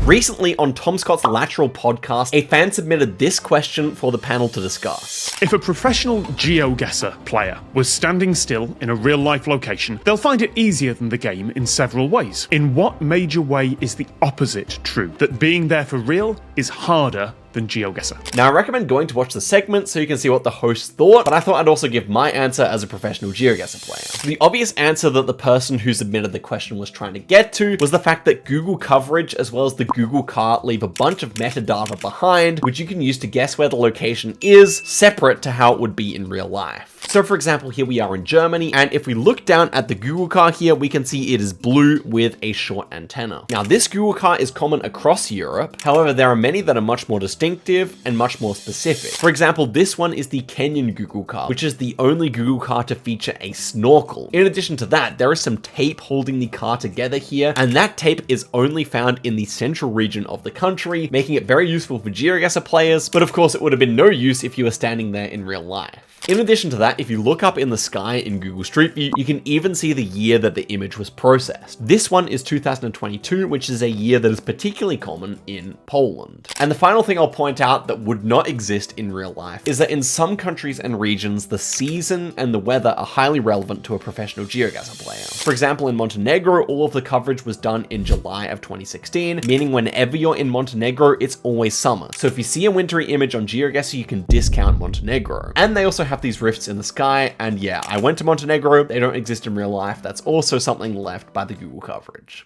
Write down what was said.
Recently on Tom Scott's Lateral podcast, a fan submitted this question for the panel to discuss. If a professional Geoguessr player was standing still in a real-life location, they'll find it easier than the game in several ways. In what major way is the opposite true? That being there for real is harder than Geoguessr. Now, I recommend going to watch the segment so you can see what the host thought, but I thought I'd also give my answer as a professional Geoguessr player. The obvious answer that the person who submitted the question was trying to get to was the fact that Google coverage as well as the Google car leave a bunch of metadata behind, which you can use to guess where the location is, separate to how it would be in real life. So for example, here we are in Germany, and if we look down at the Google car here, we can see it is blue with a short antenna. Now, this Google car is common across Europe. However, there are many that are much more distinctive and much more specific. For example, this one is the Kenyan Google car, which is the only Google car to feature a snorkel. In addition to that, there is some tape holding the car together here, and that tape is only found in the central region of the country, making it very useful for Geoguessr players, but of course it would have been no use if you were standing there in real life. In addition to that, if you look up in the sky in Google Street View, you can even see the year that the image was processed. This one is 2022, which is a year that is particularly common in Poland. And the final thing I'll point out that would not exist in real life is that in some countries and regions, the season and the weather are highly relevant to a professional Geoguessr player. For example, in Montenegro, all of the coverage was done in July of 2016, meaning whenever you're in Montenegro, it's always summer. So if you see a wintry image on Geoguessr, you can discount Montenegro. And they also have these rifts in the sky, and yeah, I went to Montenegro, they don't exist in real life. That's also something left by the Google coverage.